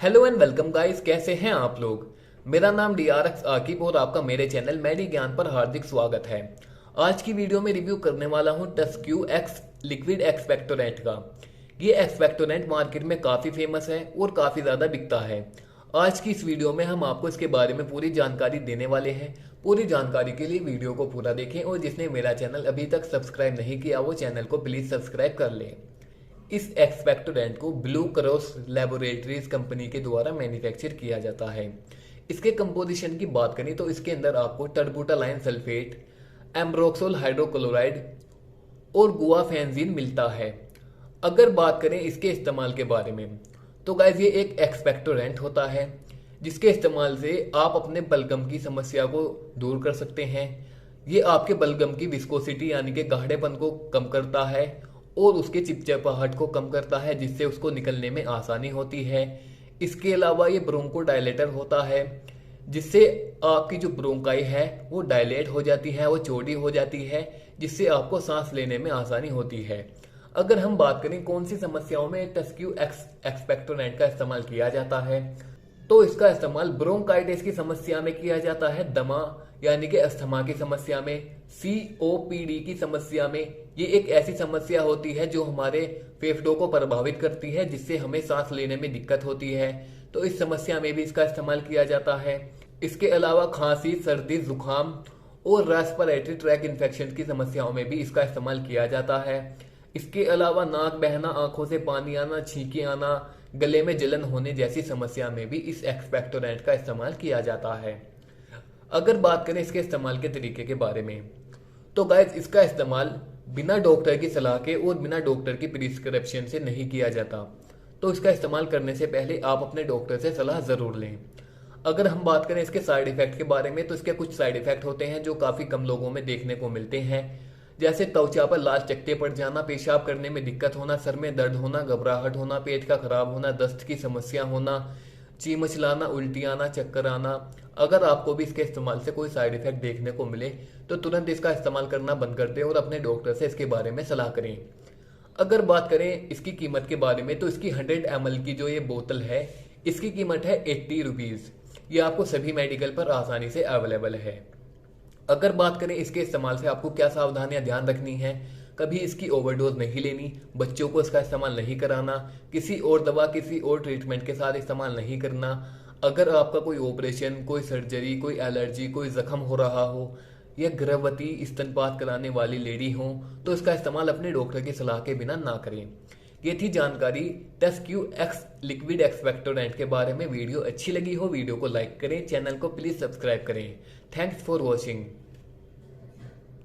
Hello and welcome guys, कैसे हैं आप लोग। मेरा नाम DRX आकिब और आपका मेरे चैनल मेडी ज्ञान पर हार्दिक स्वागत है। आज की वीडियो में रिव्यू करने वाला हूं टस्क्यू एक्स लिक्विड एक्सपेक्टोरेंट का। ये एक्सपेक्टोरेंट मार्केट में काफ़ी फेमस है और काफ़ी ज़्यादा बिकता है। आज की इस वीडियो में हम आपको इसके बारे में पूरी जानकारी देने वाले हैं। पूरी जानकारी के लिए वीडियो को पूरा देखें और जिसने मेरा चैनल अभी तक सब्सक्राइब नहीं किया वो चैनल को प्लीज़ सब्सक्राइब कर लें। इस एक्सपेक्टोरेंट को ब्लू क्रॉस लेबोरेटरीज कंपनी के द्वारा मैन्युफैक्चर किया जाता है। इसके कंपोजिशन की बात करें तो इसके अंदर आपको टर्बुटालाइन सल्फेट, एम्ब्रोक्सोल हाइड्रोक्लोराइड और गुआफेंजीन मिलता है। अगर बात करें इसके इस्तेमाल के बारे में तो गाइस ये एक एक्सपेक्टोरेंट होता है जिसके इस्तेमाल से आप अपने बलगम की समस्या को दूर कर सकते हैं। ये आपके बलगम की विस्कोसिटी यानी कि गाढ़ेपन को कम करता है और उसके चिपचिपाहट को कम करता है जिससे उसको निकलने में आसानी होती है। इसके अलावा ये ब्रोंको डायलेटर होता है जिससे आपकी जो ब्रोंकाई है वो डायलेट हो जाती है, वो चौड़ी हो जाती है जिससे आपको सांस लेने में आसानी होती है। अगर हम बात करें कौन सी समस्याओं में टस्क्यू एक्सपेक्टोरेंट का इस्तेमाल किया जाता है तो इसका इस्तेमाल ब्रोंकाइटिस की समस्या में किया जाता है, दमा यानी कि अस्थमा की समस्या में, COPD की समस्या में। ये एक ऐसी समस्या होती है जो हमारे फेफड़ों को प्रभावित करती है जिससे हमें सांस लेने में दिक्कत होती है, तो इस समस्या में भी इसका इस्तेमाल किया जाता है। इसके अलावा खांसी, सर्दी, जुकाम और रेस्पिरेटरी ट्रैक इन्फेक्शन की समस्याओं में भी इसका इस्तेमाल किया जाता है। इसके अलावा नाक बहना, आंखों से पानी आना, छींके आना, गले में जलन होने जैसी समस्या में भी इस एक्सपेक्टोरेंट का इस्तेमाल किया जाता है। अगर बात करें इसके इस्तेमाल के तरीके के बारे में तो गाइस इसका इस्तेमाल बिना डॉक्टर की सलाह के और बिना डॉक्टर की प्रिस्क्रिप्शन से नहीं किया जाता, तो इसका इस्तेमाल करने से पहले आप अपने डॉक्टर से सलाह जरूर लें। अगर हम बात करें इसके साइड इफेक्ट के बारे में तो इसके कुछ साइड इफेक्ट होते हैं जो काफ़ी कम लोगों में देखने को मिलते हैं, जैसे त्वचा पर लाल चकत्ते पड़ जाना, पेशाब करने में दिक्कत होना, सर में दर्द होना, घबराहट होना, पेट का खराब होना, दस्त की समस्या होना, चीमचलाना, उल्टी आना, चक्कर आना। अगर आपको भी इसके इस्तेमाल से कोई साइड इफेक्ट देखने को मिले तो तुरंत इसका इस्तेमाल करना बंद कर दें और अपने डॉक्टर से इसके बारे में सलाह करें। अगर बात करें इसकी कीमत के बारे में तो इसकी 100 ml की जो ये बोतल है इसकी कीमत है 80 रुपीज़। ये आपको सभी मेडिकल पर आसानी से अवेलेबल है। अगर बात करें इसके इस्तेमाल से आपको क्या सावधानियां ध्यान रखनी है, कभी इसकी ओवरडोज नहीं लेनी, बच्चों को इसका इस्तेमाल नहीं कराना, किसी और दवा, किसी और ट्रीटमेंट के साथ इस्तेमाल नहीं करना। अगर आपका कोई ऑपरेशन, कोई सर्जरी, कोई एलर्जी, कोई जख्म हो रहा हो या गर्भवती, स्तनपात कराने वाली लेडी हो तो इसका इस्तेमाल अपने डॉक्टर की सलाह के बिना ना करें। ये थी जानकारी टस्क्यू एक्स लिक्विड एक्सपेक्टोरेंट के बारे में। वीडियो अच्छी लगी हो वीडियो को लाइक करें, चैनल को प्लीज सब्सक्राइब करें। Thanks for watching.